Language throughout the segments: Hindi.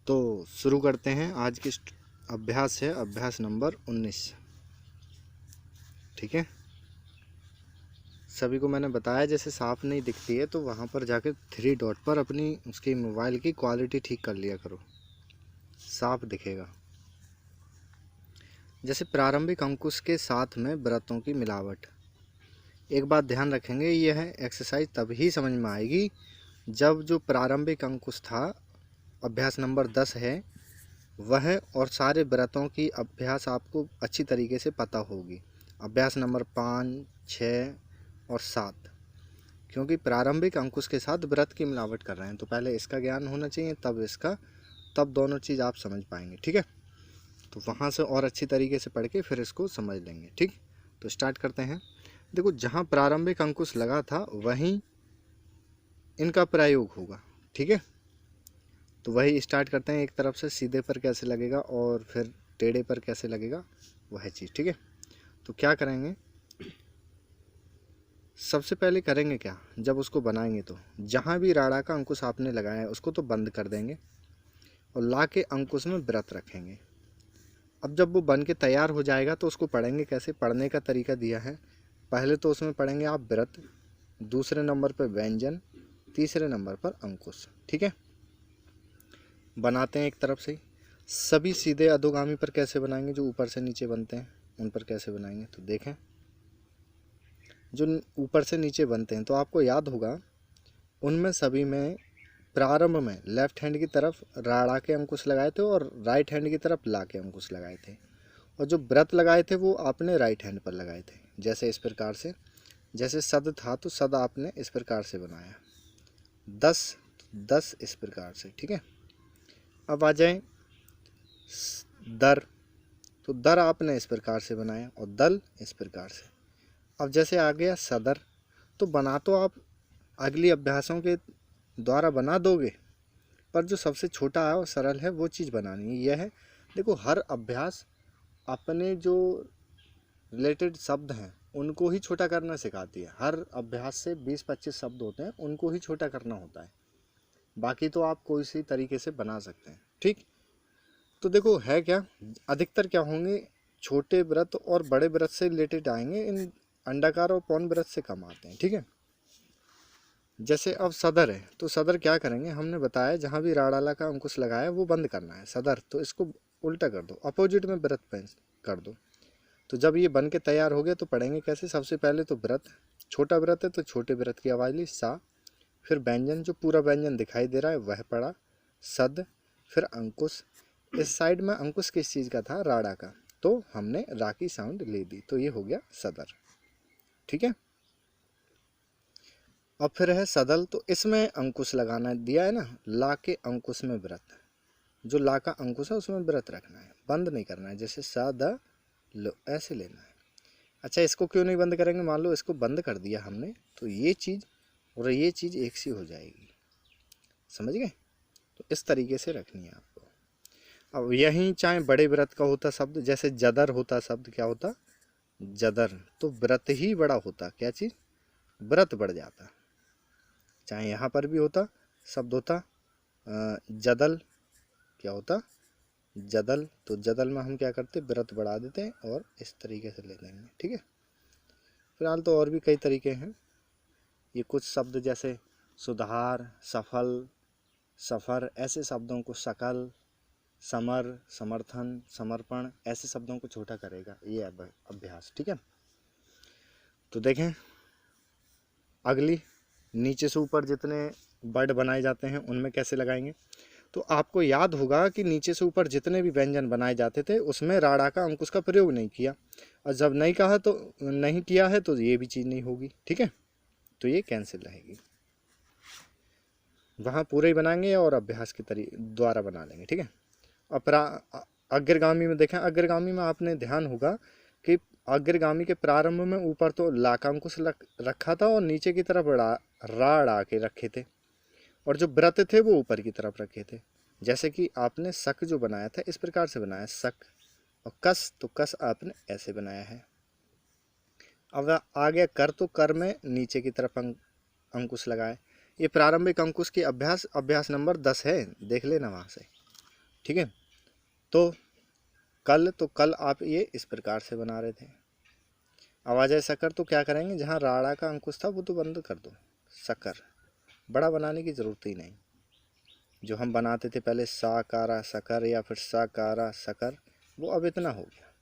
तो शुरू करते हैं। आज की अभ्यास है अभ्यास नंबर 19। ठीक है, सभी को मैंने बताया जैसे साफ नहीं दिखती है तो वहाँ पर जाकर 3 डॉट पर अपनी उसकी मोबाइल की क्वालिटी ठीक कर लिया करो, साफ दिखेगा। जैसे प्रारंभिक अंकुश के साथ में वृत्तों की मिलावट। एक बात ध्यान रखेंगे, यह एक्सरसाइज तभी समझ में आएगी जब जो प्रारंभिक अंकुश था, अभ्यास नंबर 10 है वह, और सारे व्रतों की अभ्यास आपको अच्छी तरीके से पता होगी। अभ्यास नंबर 5, 6 और 7, क्योंकि प्रारंभिक अंकुश के साथ व्रत की मिलावट कर रहे हैं तो पहले इसका ज्ञान होना चाहिए, तब इसका, तब दोनों चीज़ आप समझ पाएंगे। ठीक है, तो वहाँ से और अच्छी तरीके से पढ़ के फिर इसको समझ लेंगे। ठीक, तो स्टार्ट करते हैं। देखो, जहाँ प्रारंभिक अंकुश लगा था वहीं इनका प्रयोग होगा। ठीक है, तो वही स्टार्ट करते हैं। एक तरफ से सीधे पर कैसे लगेगा और फिर टेढ़े पर कैसे लगेगा, वह चीज़। ठीक है, तो क्या करेंगे, सबसे पहले करेंगे क्या, जब उसको बनाएंगे तो जहाँ भी राड़ा का अंकुश आपने लगाया है उसको तो बंद कर देंगे और ला के अंकुश में व्रत रखेंगे। अब जब वो बन के तैयार हो जाएगा तो उसको पढ़ेंगे कैसे। पढ़ने का तरीका दिया है, पहले तो उसमें पढ़ेंगे आप व्रत, दूसरे नंबर पर व्यंजन, तीसरे नंबर पर अंकुश। ठीक है, बनाते हैं एक तरफ से ही। सभी सीधे अधोगामी पर कैसे बनाएंगे, जो ऊपर से नीचे बनते हैं उन पर कैसे बनाएंगे, तो देखें। जो ऊपर से नीचे बनते हैं तो आपको याद होगा उनमें सभी में प्रारंभ में लेफ्ट हैंड की तरफ राड़ा के अंकुश लगाए थे और राइट हैंड की तरफ ला के अंकुश लगाए थे, और जो व्रत लगाए थे वो आपने राइट हैंड पर लगाए थे। जैसे इस प्रकार से, जैसे सद था तो सद आपने इस प्रकार से बनाया, 10 10 इस प्रकार से। ठीक है, अब आ जाए दर, तो दर आपने इस प्रकार से बनाया और दल इस प्रकार से। अब जैसे आ गया सदर, तो बना तो आप अगली अभ्यासों के द्वारा बना दोगे, पर जो सबसे छोटा है और सरल है वो चीज़ बनानी है। यह है, देखो, हर अभ्यास अपने जो रिलेटेड शब्द हैं उनको ही छोटा करना सिखाती है। हर अभ्यास से 20-25 शब्द होते हैं, उनको ही छोटा करना होता है, बाकी तो आप कोई सी तरीके से बना सकते हैं। ठीक, तो देखो है क्या, अधिकतर क्या होंगे, छोटे व्रत और बड़े व्रत से रिलेटेड आएंगे, इन अंडाकार और पौन व्रत से कम आते हैं। ठीक है, जैसे अब सदर है तो सदर क्या करेंगे, हमने बताया जहाँ भी राड़ाला का अंकुश लगाया वो बंद करना है सदर, तो इसको उल्टा कर दो, अपोजिट में व्रत पेंच कर दो। तो जब ये बन के तैयार हो गया तो पढ़ेंगे कैसे। सबसे पहले तो व्रत, छोटा व्रत है तो छोटे व्रत की आवाज़ ली सा, फिर व्यंजन, जो पूरा व्यंजन दिखाई दे रहा है वह पढ़ा, सद, फिर अंकुश। इस साइड में अंकुश किस चीज़ का था, राड़ा का, तो हमने रा की साउंड ले दी, तो ये हो गया सदर। ठीक है, अब फिर है सदल, तो इसमें अंकुश लगाना दिया है ना, ला के अंकुश में व्रत, जो ला का अंकुश है उसमें व्रत रखना है, बंद नहीं करना है। जैसे सा द लो ऐसे लेना है। अच्छा, इसको क्यों नहीं बंद करेंगे, मान लो इसको बंद कर दिया हमने तो ये चीज़ और ये चीज़ एक सी हो जाएगी, समझ गए। तो इस तरीके से रखनी है आपको। अब यहीं चाहे बड़े व्रत का होता शब्द, जैसे जदर होता शब्द, क्या होता, जदर, तो व्रत ही बड़ा होता, क्या चीज़, व्रत बढ़ जाता। चाहे यहाँ पर भी होता शब्द होता जदल, क्या होता, जदल, तो जदल में हम क्या करते, व्रत बढ़ा देते हैं और इस तरीके से ले लेंगे। ठीक है, फिलहाल तो और भी कई तरीके हैं। ये कुछ शब्द जैसे सुधार, सफल, सफ़र, ऐसे शब्दों को सकल, समर, समर्थन, समर्पण, ऐसे शब्दों को छोटा करेगा ये अभ्यास। ठीक है, तो देखें अगली, नीचे से ऊपर जितने वर्ड बनाए जाते हैं उनमें कैसे लगाएंगे। तो आपको याद होगा कि नीचे से ऊपर जितने भी व्यंजन बनाए जाते थे उसमें राड़ा का अंकुश का प्रयोग नहीं किया, और जब नहीं कहा तो नहीं किया है तो ये भी चीज़ नहीं होगी। ठीक है, तो ये कैंसिल रहेगी, वहाँ पूरे ही बनाएंगे और अभ्यास के द्वारा बना लेंगे। ठीक है, अग्रगामी में देखें, अग्रगामी में आपने ध्यान होगा कि अग्रगामी के प्रारंभ में ऊपर तो ला का अंकुश रखा था और नीचे की तरफ रा के रखे थे, और जो व्रत थे वो ऊपर की तरफ रखे थे। जैसे कि आपने सक जो बनाया था इस प्रकार से बनाया सक, और कस, तो कस आपने ऐसे बनाया है। अब आ गया कर, तो कर में नीचे की तरफ अंकुश लगाए। ये प्रारंभिक अंकुश की अभ्यास नंबर 10 है, देख लेना वहाँ से। ठीक है। तो कल आप ये इस प्रकार से बना रहे थे। अब आ जाए सकर, तो क्या करेंगे, जहाँ राड़ा का अंकुश था वो तो बंद कर दो, सकर बड़ा बनाने की ज़रूरत ही नहीं। जो हम बनाते थे पहले साकारा सकर या फिर साकारा सकर, वो अब इतना हो गया।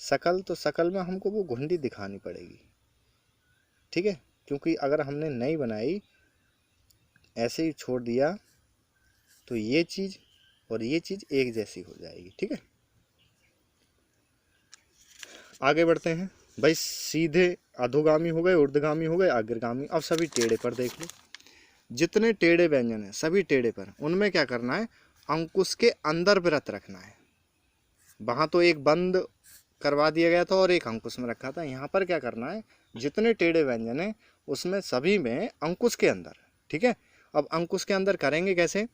सकल, तो सकल में हमको वो घुंडी दिखानी पड़ेगी, ठीक है, क्योंकि अगर हमने नहीं बनाई, ऐसे ही छोड़ दिया, तो ये चीज़ और ये चीज़ एक जैसी हो जाएगी, ठीक है। आगे बढ़ते हैं भाई, सीधे अधोगामी हो गए, ऊर्ध्वगामी हो गए, अग्रगामी। अब सभी टेढ़े पर देख लो, जितने टेढ़े व्यंजन हैं सभी टेढ़े पर, उनमें क्या करना है, अंकुश के अंदर व्रत रखना है। वहाँ तो एक बंद करवा दिया गया था और एक अंकुश में रखा था, यहाँ पर क्या करना है, जितने टेढ़े व्यंजन हैं उसमें सभी में अंकुश के अंदर, ठीक है। अब अंकुश के अंदर करेंगे कैसे,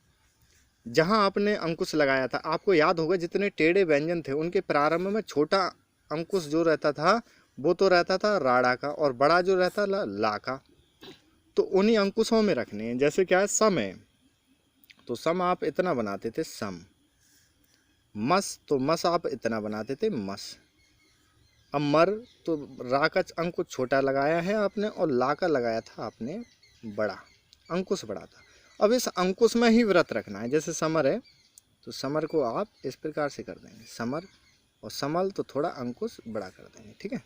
जहाँ आपने अंकुश लगाया था, आपको याद होगा जितने टेढ़े व्यंजन थे उनके प्रारंभ में छोटा अंकुश जो रहता था वो तो रहता था राड़ा का, और बड़ा जो रहता ला का। तो उन्हीं अंकुशों में रखने हैं। जैसे क्या है, सम है, तो सम आप इतना बनाते थे सम। मस, तो मस आप इतना बनाते थे मस। अब मर, तो रा का अंकुश छोटा लगाया है आपने और ला का लगाया था आपने बड़ा, अंकुश बड़ा था। अब इस अंकुश में ही व्रत रखना है। जैसे समर है, तो समर को आप इस प्रकार से कर देंगे समर, और समल तो थोड़ा अंकुश बड़ा कर देंगे, ठीक है,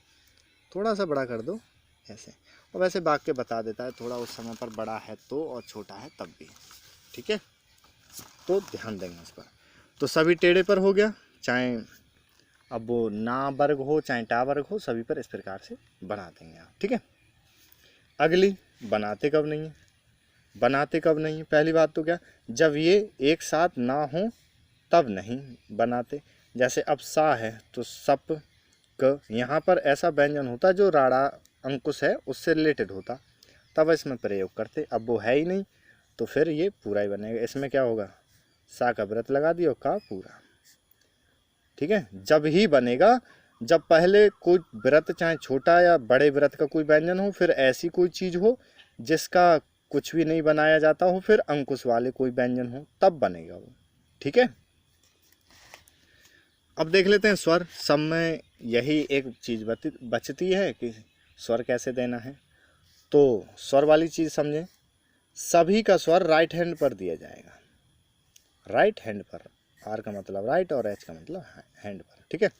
थोड़ा सा बड़ा कर दो ऐसे। और वैसे वाक्य बता देता है थोड़ा उस समय पर बड़ा है तो और छोटा है तब भी, ठीक है, तो ध्यान देंगे उस पर। तो सभी टेढ़े पर हो गया, चाहे अब वो ना वर्ग हो चाहे टा वर्ग हो, सभी पर इस प्रकार से बना देंगे आप, ठीक है। अगली, बनाते कब नहीं है, बनाते कब नहीं है, पहली बात तो क्या, जब ये एक साथ ना हो तब नहीं बनाते। जैसे अब सा है तो सप क, यहाँ पर ऐसा व्यंजन होता जो राड़ा अंकुश है उससे रिलेटेड होता, तब इसमें प्रयोग करते। अब वो है ही नहीं, तो फिर ये पूरा ही बनेगा। इसमें क्या होगा, सा का व्रत लगा दिया, का पूरा, ठीक है। जब ही बनेगा जब पहले कोई व्रत, चाहे छोटा या बड़े व्रत का कोई व्यंजन हो, फिर ऐसी कोई चीज़ हो जिसका कुछ भी नहीं बनाया जाता हो, फिर अंकुश वाले कोई व्यंजन हो, तब बनेगा वो, ठीक है। अब देख लेते हैं स्वर। सब में यही एक चीज़ बचती है कि स्वर कैसे देना है। तो स्वर वाली चीज़ समझें, सभी का स्वर राइट हैंड पर दिया जाएगा, राइट हैंड पर, आर का मतलब राइट और एच का मतलब हैंड पर, ठीक है।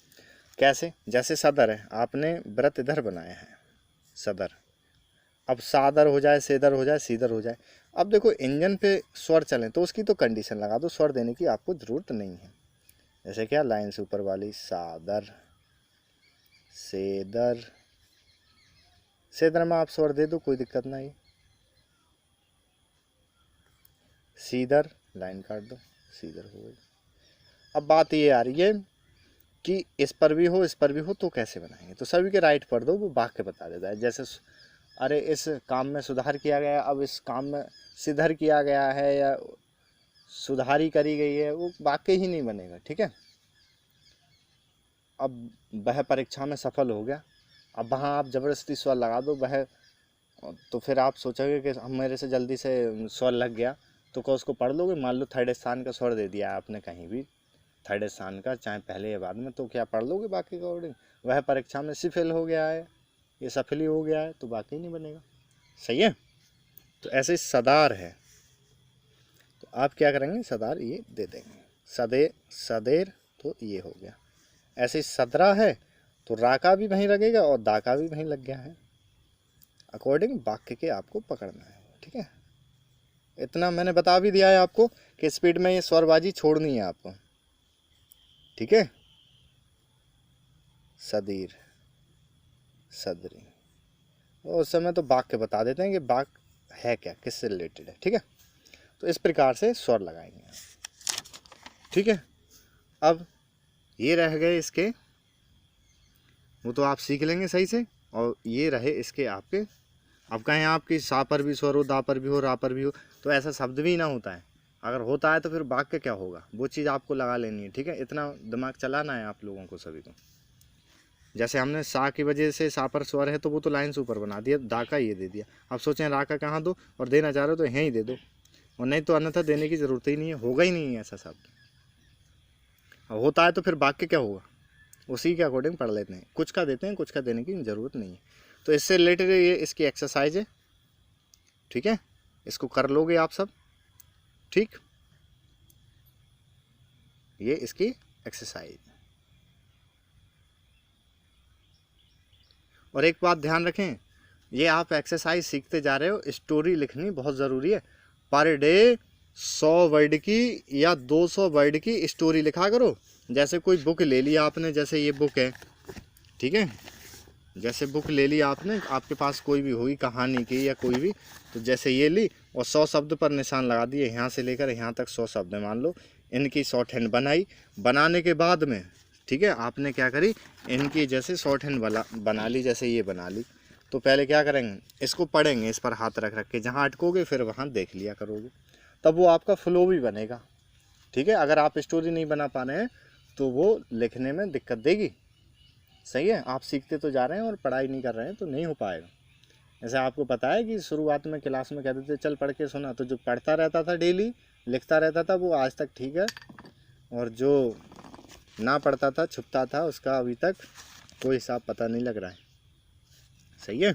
कैसे, जैसे सदर है, आपने व्रत इधर बनाया है सदर, अब सादर हो जाए, सेदर हो जाए, सीदर हो जाए। अब देखो इंजन पे स्वर चलें तो उसकी तो कंडीशन लगा दो, स्वर देने की आपको ज़रूरत नहीं है। जैसे क्या, लाइन से ऊपर वाली, सादर, सेदर, सेदर में आप स्वर दे दो, कोई दिक्कत नहीं। सीदर, लाइन काट दो, सीदर हो गई। अब बात ये आ रही है कि इस पर भी हो इस पर भी हो तो कैसे बनाएंगे, तो सभी के राइट पर दो, वो वाक्य बता देता है। जैसे अरे इस काम में सुधार किया गया, अब इस काम में सिधर किया गया है या सुधारी करी गई है, वो वाक्य ही नहीं बनेगा, ठीक है। अब वह परीक्षा में सफल हो गया, अब वहाँ आप ज़बरदस्ती स्वर लगा दो वह, तो फिर आप सोचोगे कि हम मेरे से जल्दी से स्वर लग गया, तो क्या उसको पढ़ लोगे। मान लो थर्ड स्थान का स्वर दे दिया आपने कहीं भी, थर्ड स्थान का, चाहे पहले या बाद में, तो क्या पढ़ लोगे बाकी का अकॉर्डिंग। वह परीक्षा में सफल हो गया है, ये सफल ही हो गया है, तो बाकी नहीं बनेगा, सही है। तो ऐसे सदार है, तो आप क्या करेंगे, सदार ये दे देंगे, सदे सदेर, तो ये हो गया। ऐसे सदरा है तो रा का भी वहीं लगेगा और दा का भी वहीं लग गया है, अकॉर्डिंग वाक्य के आपको पकड़ना है, ठीक है। इतना मैंने बता भी दिया है आपको कि स्पीड में ये स्वरबाजी छोड़नी है आपको, ठीक है। सदीर, सदरी, और उस समय तो वाक्य बता देते हैं कि वाक्य है क्या, किससे रिलेटेड है, ठीक है। तो इस प्रकार से स्वर लगाएंगे, ठीक है। अब ये रह गए इसके, वो तो आप सीख लेंगे सही से, और ये रहे इसके आपके। अब कहें आपकी सा पर भी स्वर हो, दा पर भी हो, रा पर भी हो, तो ऐसा शब्द भी ना होता है। अगर होता है तो फिर वाक्य क्या होगा, वो चीज़ आपको लगा लेनी है, ठीक है। इतना दिमाग चलाना है आप लोगों को सभी को। जैसे हमने सा की वजह से सा पर स्वर है तो वो तो लाइन से ऊपर बना दिया, दा का ये दे दिया। अब सोचें रा का कहाँ दो, और देना चाह रहे हो तो यहीं दे दो, और नहीं तो अन्यथा देने की ज़रूरत ही नहीं है, होगा ही नहीं है ऐसा शब्द, होता है तो फिर वाक्य क्या होगा, उसी के अकॉर्डिंग पढ़ लेते हैं। कुछ का देते हैं, कुछ का देने की ज़रूरत नहीं है। तो इससे रिलेटेड ये इसकी एक्सरसाइज है, ठीक है, इसको कर लोगे आप सब, ठीक, ये इसकी एक्सरसाइज। और एक बात ध्यान रखें, ये आप एक्सरसाइज सीखते जा रहे हो, स्टोरी लिखनी बहुत ज़रूरी है। पर डे 100 वर्ड की या 200 वर्ड की स्टोरी लिखा करो। जैसे कोई बुक ले लिया आपने, जैसे ये बुक है, ठीक है, जैसे बुक ले ली आपने, आपके पास कोई भी होगी कहानी की या कोई भी, तो जैसे ये ली और 100 शब्द पर निशान लगा दिए, यहाँ से लेकर यहाँ तक 100 शब्द मान लो, इनकी शॉर्ट हैंड बनाई। बनाने के बाद में, ठीक है, आपने क्या करी, इनकी जैसे शॉर्ट हैंड बना ली, जैसे ये बना ली। तो पहले क्या करेंगे, इसको पढ़ेंगे, इस पर हाथ रख रख के, जहाँ अटकोगे फिर वहाँ देख लिया करोगे, तब वो आपका फ्लो भी बनेगा, ठीक है। अगर आप स्टोरी नहीं बना पा रहे हैं तो वो लिखने में दिक्कत देगी, सही है। आप सीखते तो जा रहे हैं और पढ़ाई नहीं कर रहे हैं तो नहीं हो पाएगा। जैसे आपको पता है कि शुरुआत में क्लास में कहते थे चल पढ़ के सुना, तो जो पढ़ता रहता था डेली, लिखता रहता था, वो आज तक ठीक है, और जो ना पढ़ता था, छुपता था, उसका अभी तक कोई हिसाब पता नहीं लग रहा है, सही है।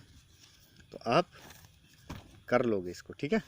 तो आप कर लोगे इसको, ठीक है।